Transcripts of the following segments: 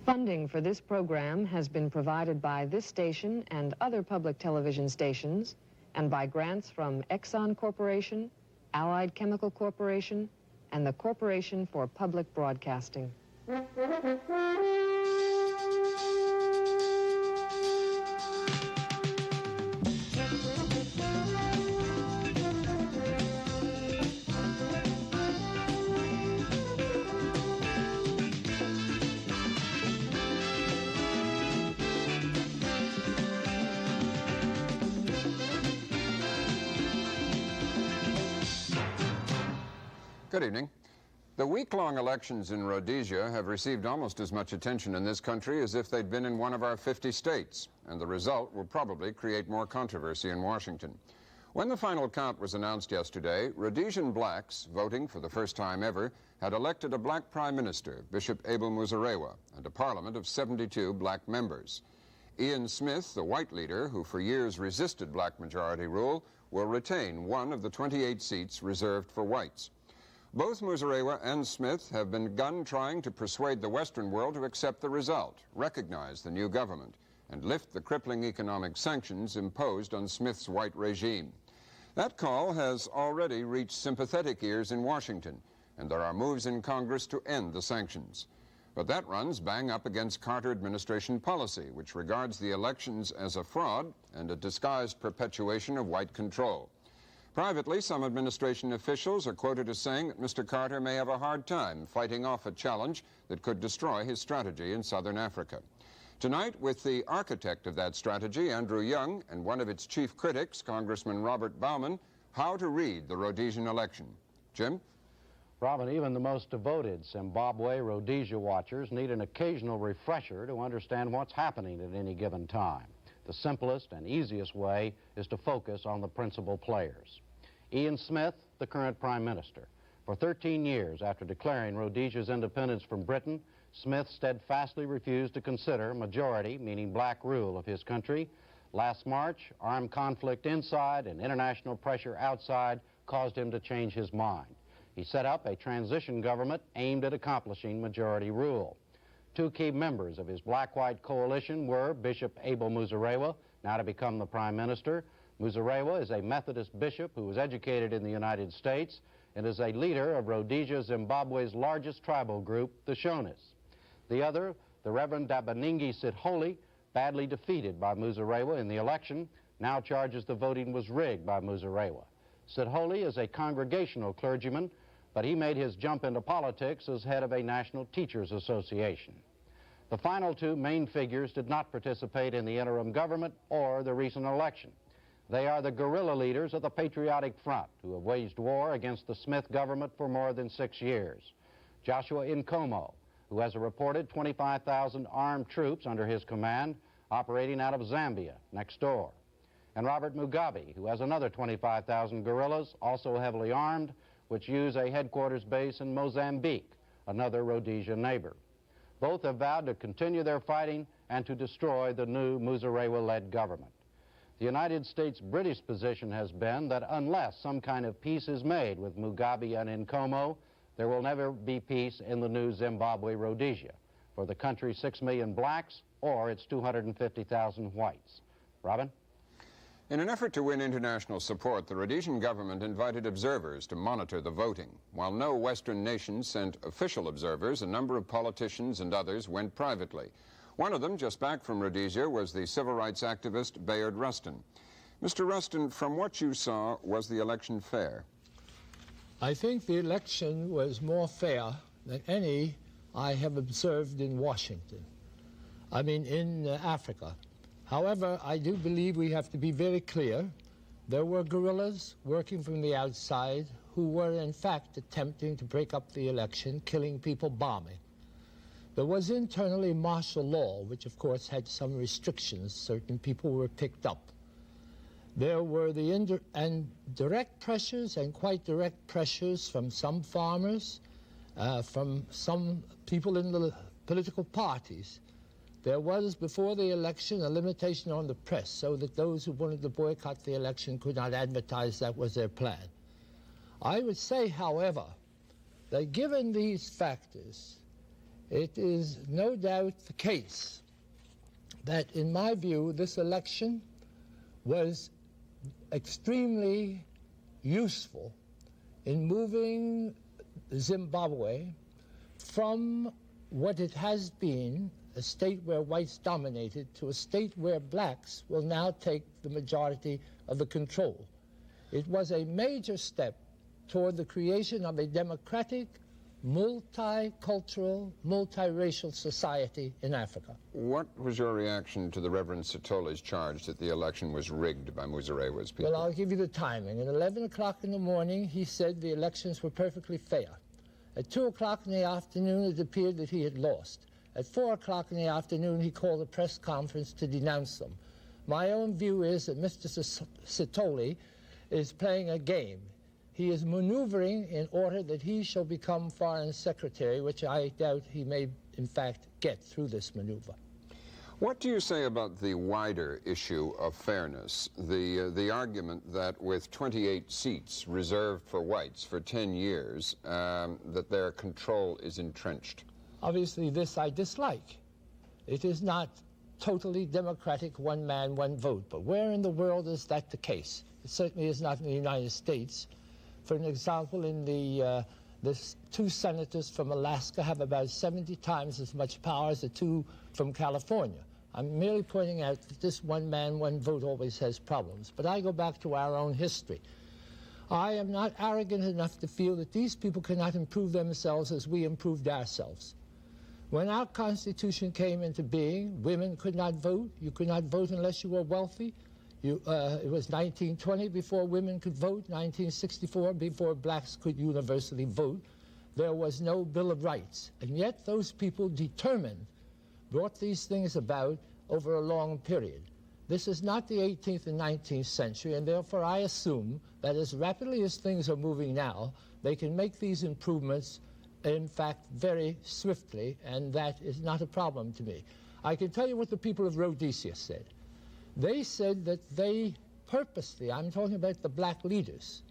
Funding for this program has been provided by this station and other public television stations, and by grants from Exxon Corporation, Allied Chemical Corporation, and the Corporation for Public Broadcasting. Good evening. The week-long elections in Rhodesia have received almost as much attention in this country as if they'd been in one of our 50 states, and the result will probably create more controversy in Washington. When the final count was announced yesterday, Rhodesian blacks, voting for the first time ever, had elected a black prime minister, Bishop Abel Muzorewa, and a parliament of 72 black members. Ian Smith, the white leader who for years resisted black majority rule, will retain one of the 28 seats reserved for whites. Both Muzorewa and Smith have begun trying to persuade the Western world to accept the result, recognize the new government, and lift the crippling economic sanctions imposed on Smith's white regime. That call has already reached sympathetic ears in Washington, and there are moves in Congress to end the sanctions. But that runs bang up against Carter administration policy, which regards the elections as a fraud and a disguised perpetuation of white control. Privately, some administration officials are quoted as saying that Mr. Carter may have a hard time fighting off a challenge that could destroy his strategy in southern Africa. Tonight, with the architect of that strategy, Andrew Young, and one of its chief critics, Congressman Robert Bauman, how to read the Rhodesian election. Jim? Robin, even the most devoted Zimbabwe-Rhodesia watchers need an occasional refresher to understand what's happening at any given time. The simplest and easiest way is to focus on the principal players. Ian Smith, the current Prime Minister. For 13 years after declaring Rhodesia's independence from Britain, Smith steadfastly refused to consider majority, meaning black rule of his country. Last March, armed conflict inside and international pressure outside caused him to change his mind. He set up a transition government aimed at accomplishing majority rule. Two key members of his black-white coalition were Bishop Abel Muzorewa, now to become the Prime Minister. Muzorewa is a Methodist bishop who was educated in the United States and is a leader of Rhodesia, Zimbabwe's largest tribal group, the Shonas. The other, the Reverend Dabaningi Sithole, badly defeated by Muzorewa in the election, now charges the voting was rigged by Muzorewa. Sithole is a congregational clergyman, but he made his jump into politics as head of a National Teachers Association. The final two main figures did not participate in the interim government or the recent election. They are the guerrilla leaders of the Patriotic Front, who have waged war against the Smith government for more than 6 years. Joshua Nkomo, who has a reported 25,000 armed troops under his command, operating out of Zambia, next door. And Robert Mugabe, who has another 25,000 guerrillas, also heavily armed, which use a headquarters base in Mozambique, another Rhodesian neighbor. Both have vowed to continue their fighting and to destroy the new Muzorewa-led government. The United States-British position has been that unless some kind of peace is made with Mugabe and Nkomo, there will never be peace in the new Zimbabwe-Rhodesia, for the country's 6 million blacks or its 250,000 whites. Robin? In an effort to win international support, the Rhodesian government invited observers to monitor the voting. While no Western nation sent official observers, a number of politicians and others went privately. One of them, just back from Rhodesia, was the civil rights activist Bayard Rustin. Mr. Rustin, from what you saw, was the election fair? I think the election was more fair than any I have observed in Washington. I mean, in Africa. However, I do believe we have to be very clear. There were guerrillas working from the outside who were, in fact, attempting to break up the election, killing people, bombing. There was internally martial law, which, of course, had some restrictions. Certain people were picked up. There were the direct pressures and quite direct pressures from some farmers, from some people in the political parties. There was, before the election, a limitation on the press so that those who wanted to boycott the election could not advertise that was their plan. I would say, however, that given these factors, It is no doubt the case that, in my view, this election was extremely useful in moving Zimbabwe from what it has been, a state where whites dominated, to a state where blacks will now take the majority of the control. It was a major step toward the creation of a democratic, multicultural, multiracial society in Africa. What was your reaction to the Reverend Sitholi's charge that the election was rigged by Muzorewa's people? Well, I'll give you the timing. At 11 o'clock in the morning, he said the elections were perfectly fair. At 2 o'clock in the afternoon, it appeared that he had lost. At 4 o'clock in the afternoon, he called a press conference to denounce them. My own view is that Mr. Sitholi is playing a game. He is maneuvering in order that he shall become Foreign Secretary, which I doubt he may, in fact, get through this maneuver. What do you say about the wider issue of fairness, the argument that with 28 seats reserved for whites for 10 years, that their control is entrenched? Obviously, this I dislike. It is not totally democratic, one man, one vote. But where in the world is that the case? It certainly is not in the United States. For an example, in the two senators from Alaska have about 70 times as much power as the two from California. I'm merely pointing out that this one man, one vote always has problems. But I go back to our own history. I am not arrogant enough to feel that these people cannot improve themselves as we improved ourselves. When our Constitution came into being, women could not vote. You could not vote unless you were wealthy. It was 1920 before women could vote, 1964 before blacks could universally vote. There was no Bill of Rights. And yet those people determined brought these things about over a long period. This is not the 18th and 19th century, and therefore I assume that as rapidly as things are moving now, they can make these improvements, in fact, very swiftly, and that is not a problem to me. I can tell you what the people of Rhodesia said. They said that they purposely, I'm talking about the black leaders,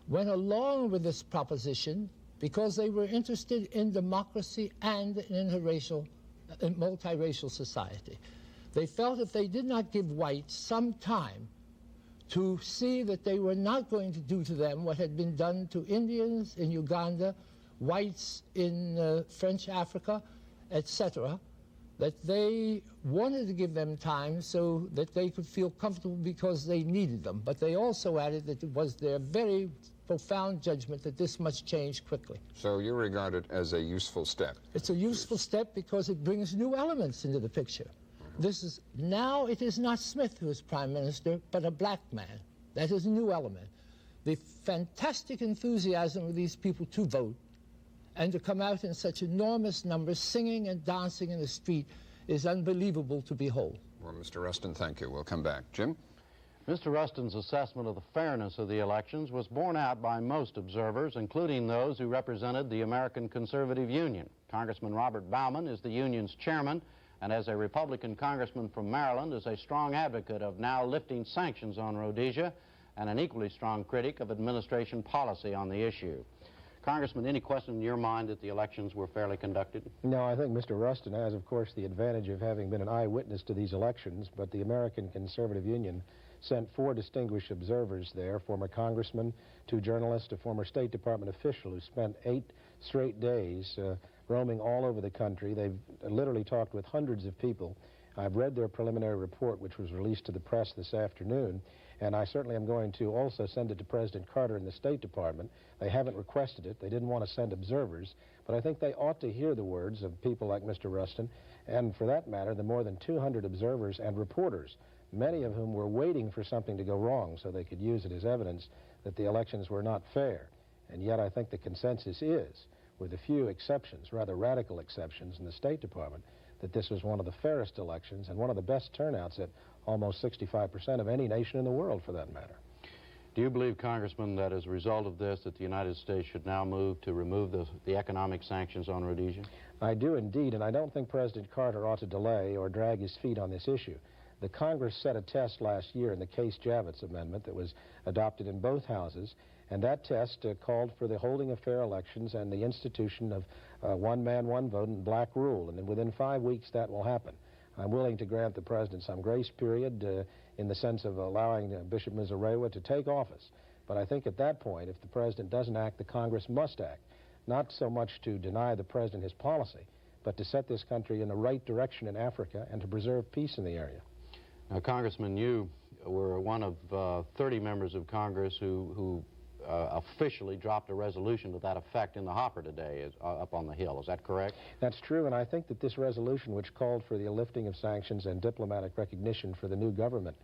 went along with this proposition because they were interested in democracy and in a multiracial society. They felt if they did not give whites some time to see that they were not going to do to them what had been done to Indians in Uganda, whites in French Africa, etc., that they wanted to give them time so that they could feel comfortable because they needed them. But they also added that it was their very profound judgment that this must change quickly. So you regard it as a useful step? It's a useful step because it brings new elements into the picture. Now it is not Smith who is Prime Minister, but a black man. That is a new element. The fantastic enthusiasm of these people to vote and to come out in such enormous numbers, singing and dancing in the street, is unbelievable to behold. Well, Mr. Rustin, thank you. We'll come back. Jim? Mr. Rustin's assessment of the fairness of the elections was borne out by most observers, including those who represented the American Conservative Union. Congressman Robert Bauman is the union's chairman, and as a Republican congressman from Maryland, is a strong advocate of now lifting sanctions on Rhodesia and an equally strong critic of administration policy on the issue. Congressman, any question in your mind that the elections were fairly conducted? No, I think Mr. Rustin has, of course, the advantage of having been an eyewitness to these elections, but the American Conservative Union sent 4 distinguished observers there, former congressmen, 2 journalists, a former State Department official who spent 8 straight days roaming all over the country. They've literally talked with hundreds of people. I've read their preliminary report, which was released to the press this afternoon, and I certainly am going to also send it to President Carter in the State Department. They haven't requested it. They didn't want to send observers, but I think they ought to hear the words of people like Mr. Rustin, and for that matter, the more than 200 observers and reporters, many of whom were waiting for something to go wrong so they could use it as evidence that the elections were not fair. And yet I think the consensus is, with a few exceptions, rather radical exceptions in the State Department, that this was one of the fairest elections and one of the best turnouts at almost 65% of any nation in the world, for that matter. Do you believe, Congressman, that as a result of this, that the United States should now move to remove the economic sanctions on Rhodesia? I do indeed, and I don't think President Carter ought to delay or drag his feet on this issue. The Congress set a test last year in the Case-Javits Amendment that was adopted in both houses, And that test called for the holding of fair elections and the institution of one man, one vote and black rule. And within 5 weeks that will happen. I'm willing to grant the president some grace period in the sense of allowing Bishop Muzorewa to take office. But I think at that point, if the president doesn't act, the Congress must act. Not so much to deny the president his policy, but to set this country in the right direction in Africa and to preserve peace in the area. Now, Congressman, you were one of 30 members of Congress who officially dropped a resolution to that effect in the hopper today up on the Hill. Is that correct? That's true, and I think that this resolution, which called for the lifting of sanctions and diplomatic recognition for the new government,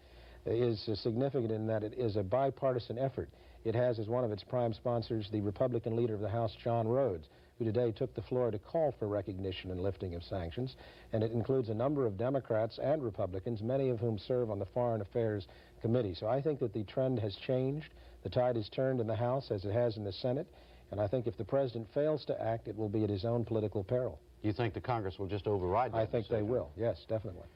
is significant in that it is a bipartisan effort. It has as one of its prime sponsors the Republican leader of the House, John Rhodes, who today took the floor to call for recognition and lifting of sanctions, and it includes a number of Democrats and Republicans, many of whom serve on the Foreign Affairs Committee. So I think that the trend has changed. The tide has turned in the House as it has in the Senate, and I think if the president fails to act, it will be at his own political peril. You think the Congress will just override that I think decision? they will, yes, definitely.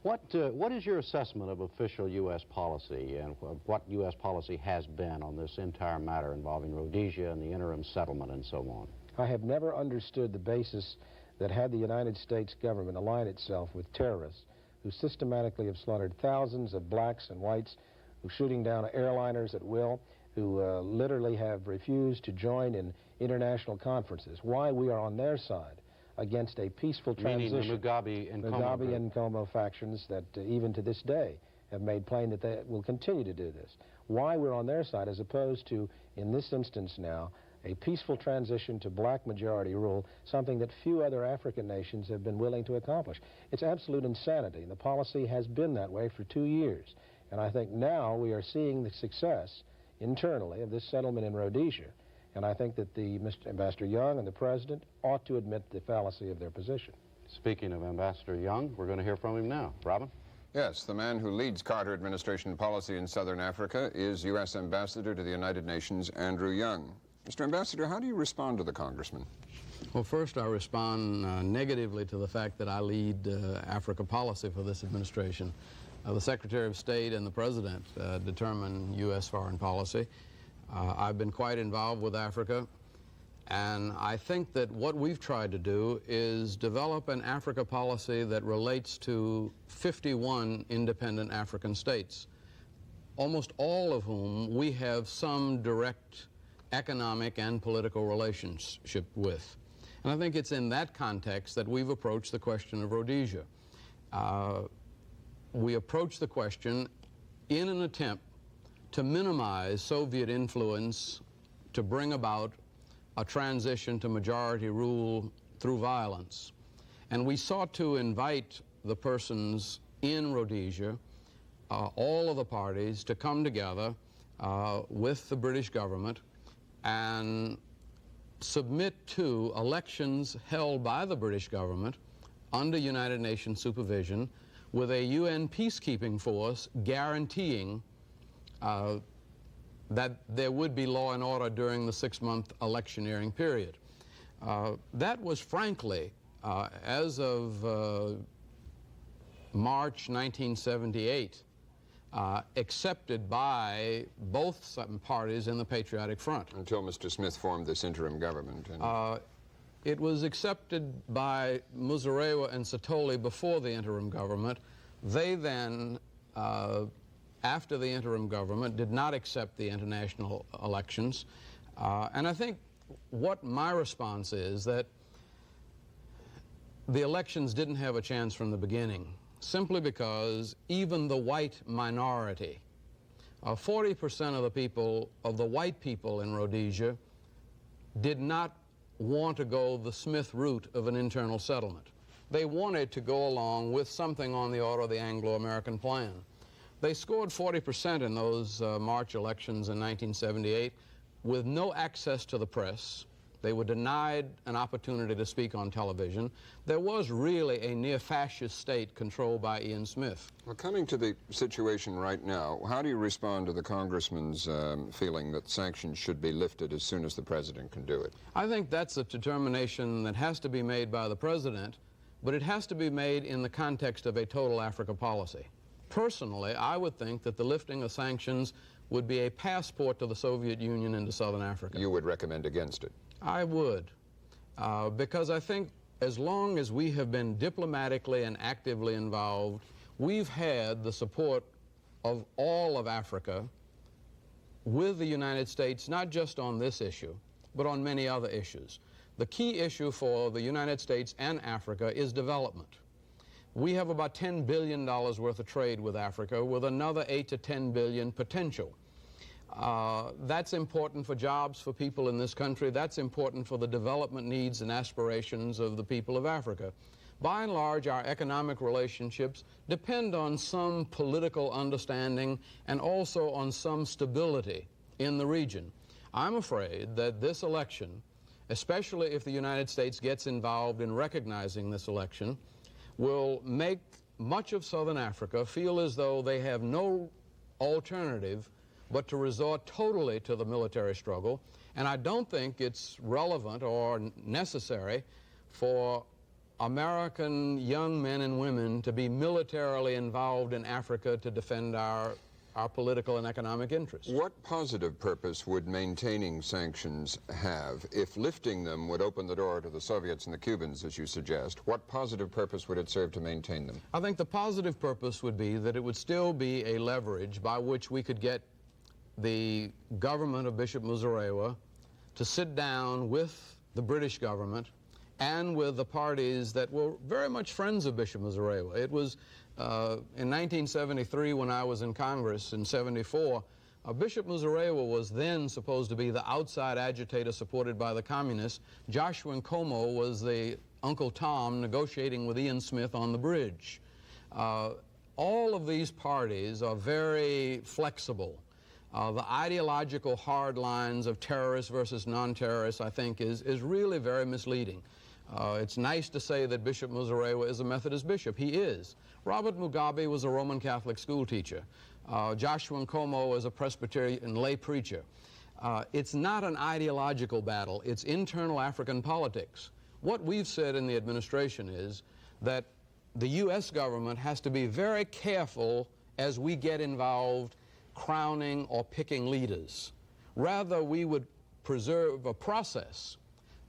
What is your assessment of official U.S. policy and what U.S. policy has been on this entire matter involving Rhodesia and the interim settlement and so on? I have never understood the basis that had the United States government align itself with terrorists who systematically have slaughtered thousands of blacks and whites, who are shooting down airliners at will, who literally have refused to join in international conferences, why we are on their side against a peaceful transition. Meaning the Mugabe and Mugabe and Nkomo factions that even to this day have made plain that they will continue to do this. Why we're on their side as opposed to, in this instance now, a peaceful transition to black majority rule, something that few other African nations have been willing to accomplish. It's absolute insanity, and the policy has been that way for 2 years. And I think now we are seeing the success internally of this settlement in Rhodesia. And I think that Mr. Ambassador Young and the President ought to admit the fallacy of their position. Speaking of Ambassador Young, we're going to hear from him now. Robin? Yes, the man who leads Carter administration policy in Southern Africa is U.S. Ambassador to the United Nations, Andrew Young. Mr. Ambassador, how do you respond to the congressman? Well, first I respond negatively to the fact that I lead Africa policy for this administration. The Secretary of State and the President determine U.S. foreign policy. I've been quite involved with Africa, and I think that what we've tried to do is develop an Africa policy that relates to 51 independent African states, almost all of whom we have some direct economic and political relationship with. And I think it's in that context that we've approached the question of Rhodesia. We approach the question in an attempt to minimize Soviet influence to bring about a transition to majority rule through violence. And we sought to invite the persons in Rhodesia, all of the parties, to come together with the British government and submit to elections held by the British government under United Nations supervision with a UN peacekeeping force guaranteeing that there would be law and order during the 6-month electioneering period. That was frankly, as of March 1978, accepted by both parties in the Patriotic Front. Until Mr. Smith formed this interim government. It was accepted by Muzorewa and Satoli before the interim government. They then, after the interim government, did not accept the international elections. And I think what my response is that the elections didn't have a chance from the beginning, simply because even the white minority, 40% of the people, of the white people in Rhodesia, did not want to go the Smith route of an internal settlement. They wanted to go along with something on the order of the Anglo-American plan. They scored 40% in those March elections in 1978 with no access to the press. They were denied an opportunity to speak on television. There was really a near-fascist state controlled by Ian Smith. Well, coming to the situation right now, how do you respond to the congressman's feeling that sanctions should be lifted as soon as the president can do it? I think that's a determination that has to be made by the president, but it has to be made in the context of a total Africa policy. Personally, I would think that the lifting of sanctions would be a passport to the Soviet Union into Southern Africa. You would recommend against it? I would, because I think as long as we have been diplomatically and actively involved, we've had the support of all of Africa with the United States, not just on this issue, but on many other issues. The key issue for the United States and Africa is development. We have about $10 billion worth of trade with Africa, with another 8 to 10 billion potential. That's important for jobs for people in this country. That's important for the development needs and aspirations of the people of Africa. By and large, our economic relationships depend on some political understanding and also on some stability in the region. I'm afraid that this election, especially if the United States gets involved in recognizing this election, will make much of Southern Africa feel as though they have no alternative but to resort totally to the military struggle. And I don't think it's relevant or necessary for American young men and women to be militarily involved in Africa to defend our political and economic interests. What positive purpose would maintaining sanctions have? If lifting them would open the door to the Soviets and the Cubans, as you suggest, what positive purpose would it serve to maintain them? I think the positive purpose would be that it would still be a leverage by which we could get the government of Bishop Muzorewa to sit down with the British government and with the parties that were very much friends of Bishop Muzorewa. It was in 1973, when I was in Congress, in '74, Bishop Muzorewa was then supposed to be the outside agitator supported by the communists. Joshua Nkomo was the Uncle Tom negotiating with Ian Smith on the bridge. All of these parties are very flexible. The ideological hard lines of terrorists versus non-terrorists, I think, is really very misleading. It's nice to say that Bishop Muzorewa is a Methodist bishop. He is. Robert Mugabe was a Roman Catholic school teacher. Joshua Nkomo is a Presbyterian lay preacher. It's not an ideological battle. It's internal African politics. What we've said in the administration is that the U.S. government has to be very careful as we get involved crowning or picking leaders. Rather, we would preserve a process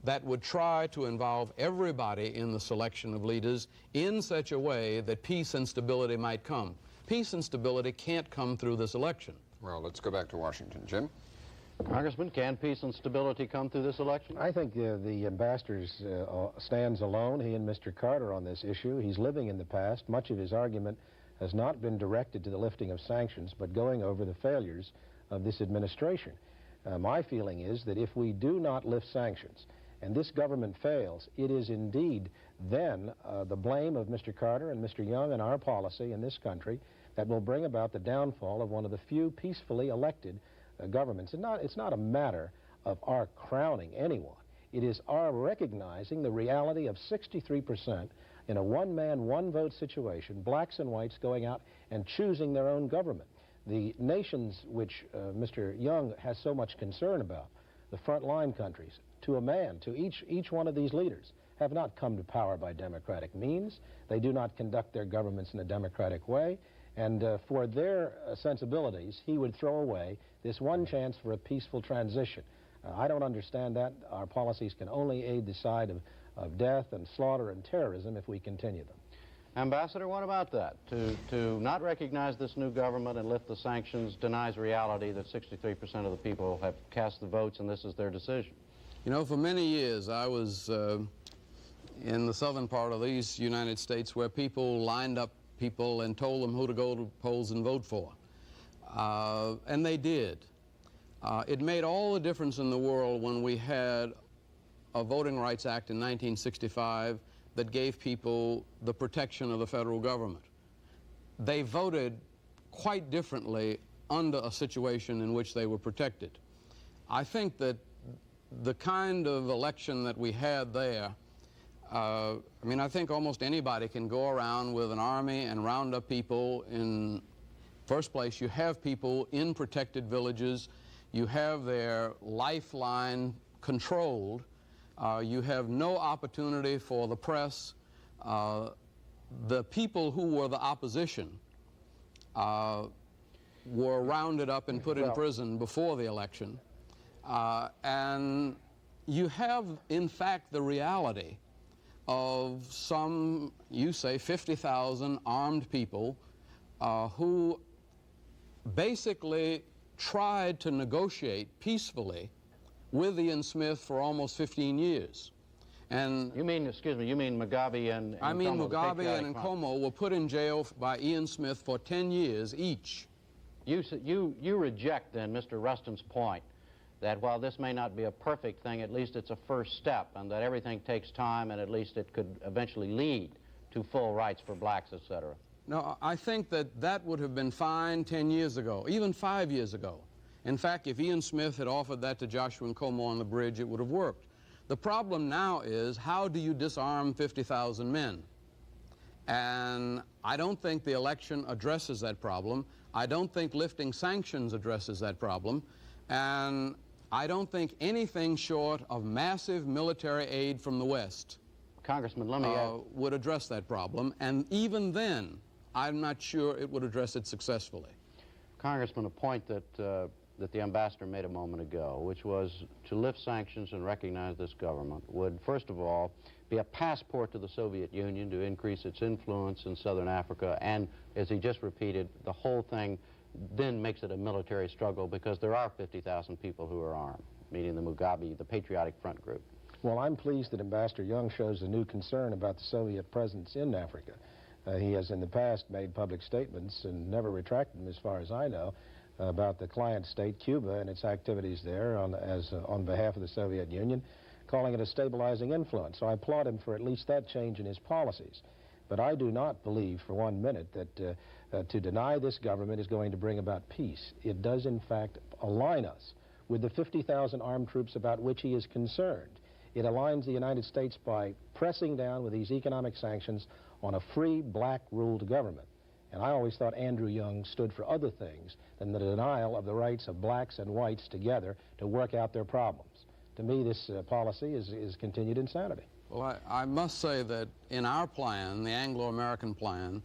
that would try to involve everybody in the selection of leaders in such a way that peace and stability might come. Peace and stability can't come through this election. Well, let's go back to Washington. Jim? Congressman, can peace and stability come through this election? I think the ambassador stands alone, he and Mr. Carter, on this issue. He's living in the past. Much of his argument has not been directed to the lifting of sanctions, but going over the failures of this administration. My feeling is that if we do not lift sanctions, and this government fails, it is indeed then the blame of Mr. Carter and Mr. Young and our policy in this country that will bring about the downfall of one of the few peacefully elected governments. It's not a matter of our crowning anyone. It is our recognizing the reality of 63% in a one-man, one-vote situation, blacks and whites going out and choosing their own government. The nations which Mr. Young has so much concern about, the frontline countries, to a man, to each one of these leaders, have not come to power by democratic means. They do not conduct their governments in a democratic way. And for their sensibilities, he would throw away this one chance for a peaceful transition. I don't understand that. Our policies can only aid the side of death and slaughter and terrorism if we continue them. Ambassador, what about that? To not recognize this new government and lift the sanctions denies reality that 63% of the people have cast the votes and this is their decision. You know, for many years I was in the southern part of these United States where people lined up people and told them who to go to polls and vote for. And they did. It made all the difference in the world when we had a Voting Rights Act in 1965 that gave people the protection of the federal government. They voted quite differently under a situation in which they were protected. I think that the kind of election that we had there, I mean, I think almost anybody can go around with an army and round up people. In first place, you have people in protected villages. You have their lifeline controlled. You have no opportunity for the press. The people who were the opposition were rounded up and put in prison before the election. And you have, in fact, the reality of some, you say, 50,000 armed people who basically tried to negotiate peacefully with Ian Smith for almost 15 years. And you mean, excuse me, you mean Mugabe and I mean Nkomo, Mugabe and Nkomo were put in jail by Ian Smith for 10 years each. You reject, then, Mr. Rustin's point that while this may not be a perfect thing, at least it's a first step, and that everything takes time, and at least it could eventually lead to full rights for blacks, etc. No, I think that that would have been fine 10 years ago, even 5 years ago. In fact, if Ian Smith had offered that to Joshua Nkomo on the bridge, it would have worked. The problem now is, how do you disarm 50,000 men? And I don't think the election addresses that problem. I don't think lifting sanctions addresses that problem. And I don't think anything short of massive military aid from the West, Congressman, let me would address that problem. And even then, I'm not sure it would address it successfully. Congressman, a point that the ambassador made a moment ago, which was to lift sanctions and recognize this government, would, first of all, be a passport to the Soviet Union to increase its influence in southern Africa, and, as he just repeated, the whole thing then makes it a military struggle because there are 50,000 people who are armed, meaning the Mugabe, the Patriotic Front group. Well, I'm pleased that Ambassador Young shows a new concern about the Soviet presence in Africa. He has in the past made public statements and never retracted them, as far as I know, about the client state, Cuba, and its activities there on behalf of the Soviet Union, calling it a stabilizing influence. So I applaud him for at least that change in his policies. But I do not believe for 1 minute that to deny this government is going to bring about peace. It does, in fact, align us with the 50,000 armed troops about which he is concerned. It aligns the United States by pressing down with these economic sanctions on a free, black-ruled government. And I always thought Andrew Young stood for other things than the denial of the rights of blacks and whites together to work out their problems. To me, this policy is continued insanity. Well, I must say that in our plan, the Anglo-American plan,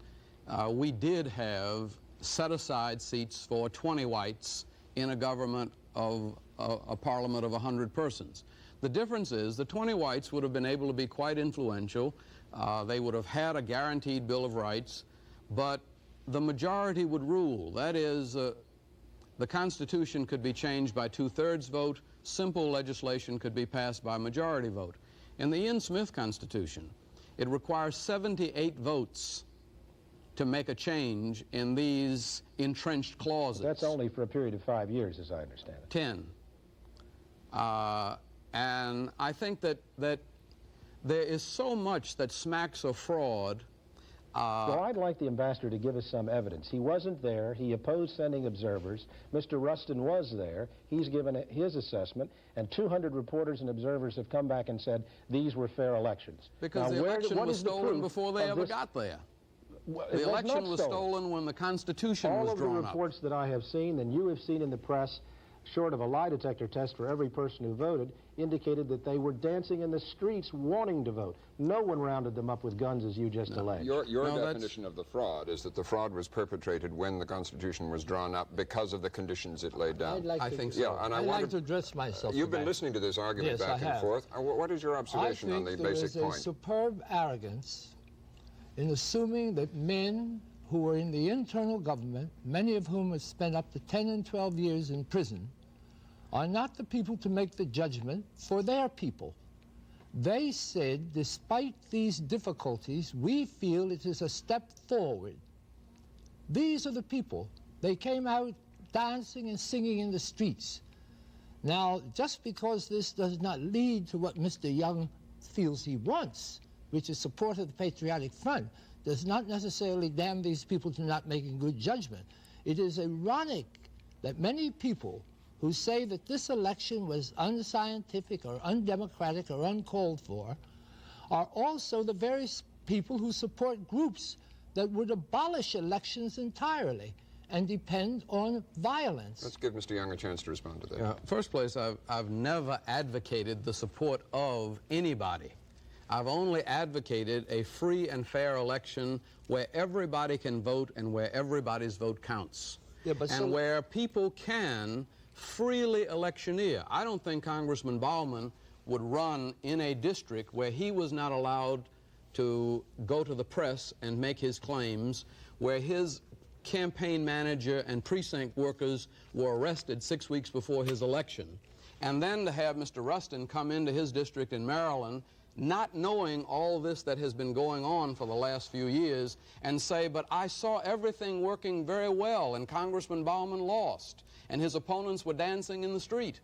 we did have set-aside seats for 20 whites in a government of a parliament of 100 persons. The difference is the 20 whites would have been able to be quite influential. They would have had a guaranteed Bill of Rights, but the majority would rule. That is, the Constitution could be changed by 2/3 vote. Simple legislation could be passed by majority vote. In the Ian Smith Constitution, it requires 78 votes to make a change in these entrenched clauses. That's only for a period of 5 years, as I understand it. 10. And I think that there is so much that smacks of fraud. Well, I'd like the ambassador to give us some evidence. He wasn't there. He opposed sending observers. Mr. Rustin was there. He's given his assessment, and 200 reporters and observers have come back and said these were fair elections. Because the election was stolen before they ever got there. The election was stolen when the Constitution was drawn up. All of the reports that I have seen, and you have seen in the press, short of a lie detector test for every person who voted, indicated that they were dancing in the streets wanting to vote. No one rounded them up with guns, as you just alleged. Your definition of the fraud is that the fraud was perpetrated when the Constitution was drawn up because of the conditions it laid down. I think so. Yeah, and I'd like to address myself. You've been listening to this argument back and forth. What is your observation on the basic point? I think there is a superb arrogance in assuming that men who were in the internal government, many of whom have spent up to 10 and 12 years in prison, are not the people to make the judgment for their people. They said, despite these difficulties, we feel it is a step forward. These are the people. They came out dancing and singing in the streets. Now, just because this does not lead to what Mr. Young feels he wants, which is support of the Patriotic Front, does not necessarily damn these people to not making good judgment. It is ironic that many people who say that this election was unscientific or undemocratic or uncalled for are also the very people who support groups that would abolish elections entirely and depend on violence. Let's give Mr. Young a chance to respond to that. First place, I've never advocated the support of anybody. I've only advocated a free and fair election where everybody can vote and where everybody's vote counts. Yeah, but and where people can freely electioneer. I don't think Congressman Bauman would run in a district where he was not allowed to go to the press and make his claims, where his campaign manager and precinct workers were arrested 6 weeks before his election. And then to have Mr. Rustin come into his district in Maryland, not knowing all this that has been going on for the last few years, and say, but I saw everything working very well, and Congressman Bauman lost, and his opponents were dancing in the street.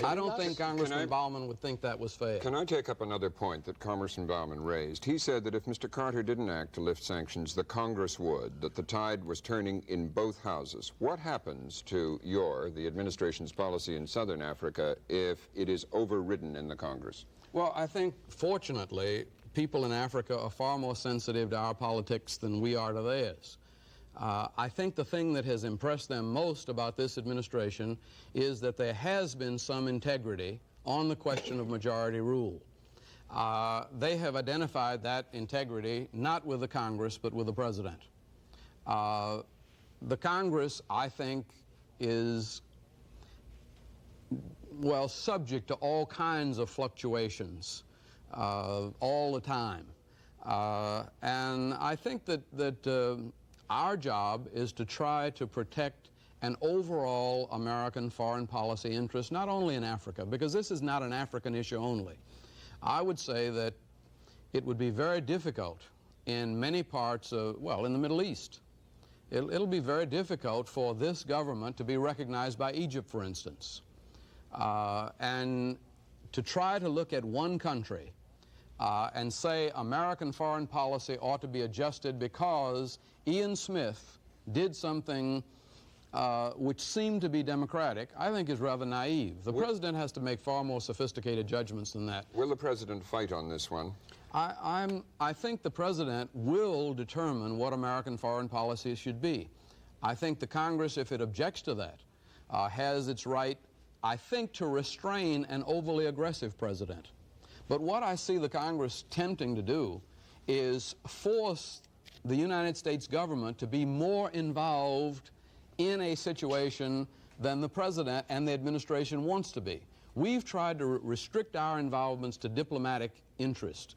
I don't think Congressman Bauman would think that was fair. Can I take up another point that Congressman Bauman raised? He said that if Mr. Carter didn't act to lift sanctions, the Congress would, that the tide was turning in both houses. What happens to the administration's policy in Southern Africa if it is overridden in the Congress? Well, I think, fortunately, people in Africa are far more sensitive to our politics than we are to theirs. I think the thing that has impressed them most about this administration is that there has been some integrity on the question of majority rule. They have identified that integrity not with the Congress, but with the President. The Congress, I think, is, well, subject to all kinds of fluctuations all the time. And I think that our job is to try to protect an overall American foreign policy interest, not only in Africa, because this is not an African issue only. I would say that it would be very difficult in many parts of, well, in the Middle East. It'll be very difficult for this government to be recognized by Egypt, for instance. And to try to look at one country and say American foreign policy ought to be adjusted because Ian Smith did something which seemed to be democratic, I think is rather naive. The President has to make far more sophisticated judgments than that. Will the President fight on this one? I think the President will determine what American foreign policy should be. I think the Congress, if it objects to that, has its right, I think, to restrain an overly aggressive President. But what I see the Congress attempting to do is force the United States government to be more involved in a situation than the President and the administration wants to be. We've tried to restrict our involvements to diplomatic interest.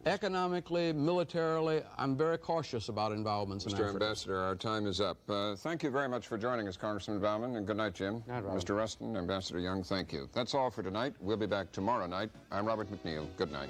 Economically, militarily, I'm very cautious about involvements in Africa. Mr. Ambassador, our time is up. Thank you very much for joining us, Congressman Bauman, and good night, Jim. Good night, Robert. Mr. Rustin, Ambassador Young, thank you. That's all for tonight. We'll be back tomorrow night. I'm Robert MacNeil. Good night.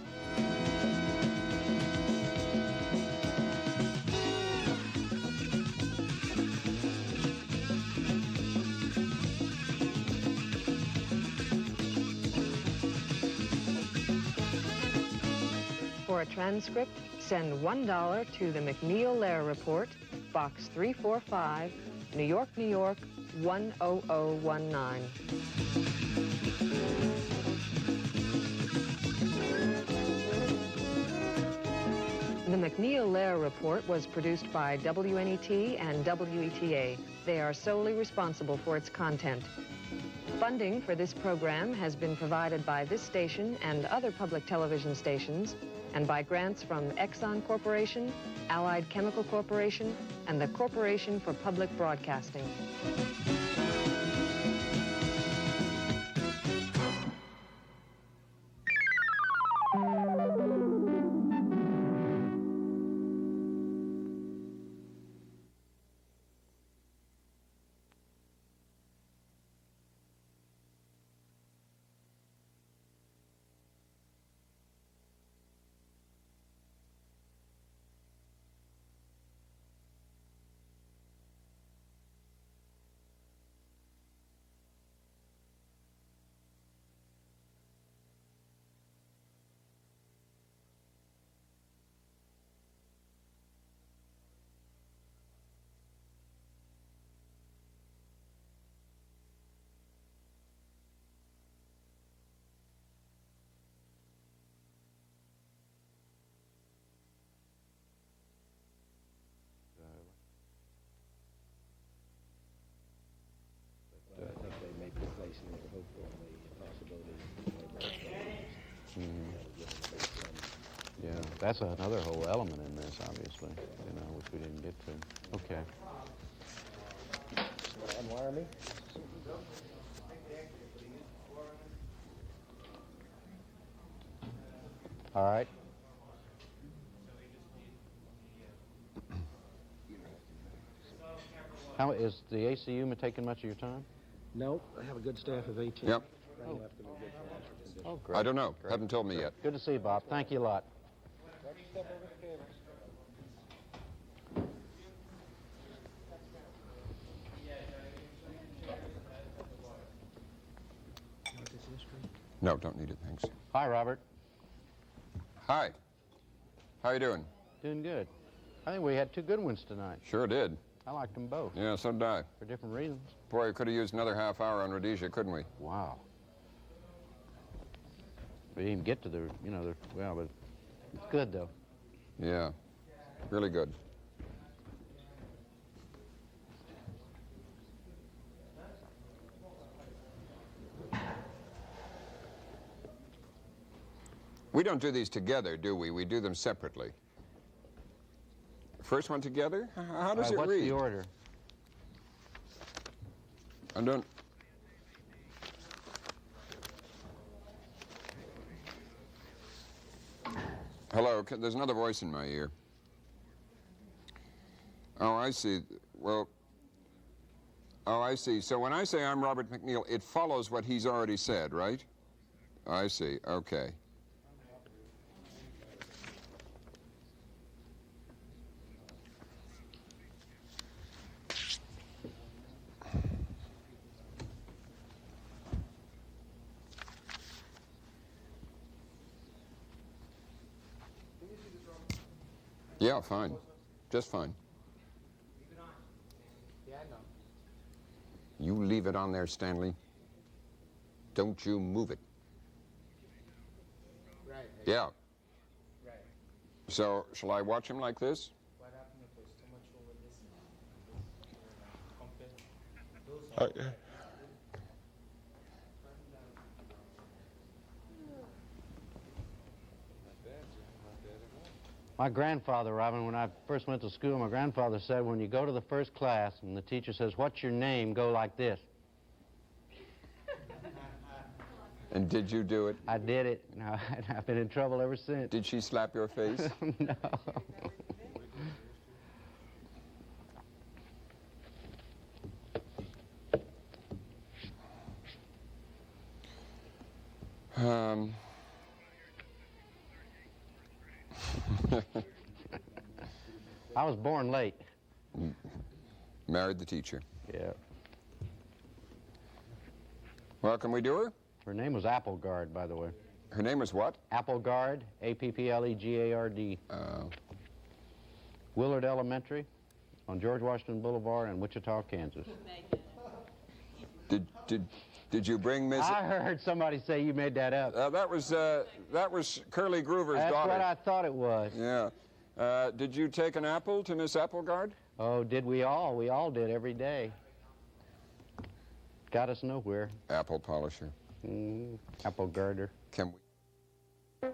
For a transcript, send $1 to the MacNeil Report, Box 345, New York, New York, 10019. The MacNeil Report was produced by WNET and WETA. They are solely responsible for its content. Funding for this program has been provided by this station and other public television stations, and by grants from Exxon Corporation, Allied Chemical Corporation, and the Corporation for Public Broadcasting. Yeah, that's another whole element in this, obviously, which we didn't get to. Okay. Unwire me? All right. How is the ACU taking much of your time? No, I have a good staff of 18. Yep. Right left in good financial condition. Oh, great. I don't know. Haven't told me yet. Good to see you, Bob. Thank you a lot. Step over the table. No, don't need it, thanks. Hi, Robert. Hi. How you doing? Doing good. I think we had two good ones tonight. Sure did. I liked them both Yeah, so did I. for different reasons. Boy, we could have used another half hour on Rhodesia, couldn't we? Wow. We didn't even get to the, well, but it's good, though. Yeah, really good. We don't do these together, do we? We do them separately. First one together? How does it What's read? the order? I don't... Hello, there's another voice in my ear. Oh, I see. Well, oh, I see. So when I say I'm Robert MacNeil, it follows what he's already said, right? I see. Okay. Yeah, fine. Just fine. You leave it on there, Stanley. Don't you move it. Right. Yeah. Right. So, shall I watch him like this? What happened if there's too much over this? My grandfather, Robin, when I first went to school, my grandfather said, when you go to the first class and the teacher says, "What's your name?" go like this. And did you do it? I did it. And I've been in trouble ever since. Did she slap your face? No. I was born late. Married the teacher. Yeah. Well, can we do her? Her name was Applegard, by the way. Her name is what? Applegard, Applegard. Willard Elementary on George Washington Boulevard in Wichita, Kansas. Did you bring Miss? I heard somebody say you made that up. That was Curly Groover's That's daughter. what I thought it was. Yeah. Did you take an apple to Miss Applegard? Oh, did we all? We all did every day. Got us nowhere. Apple polisher. Applegarder. Can we?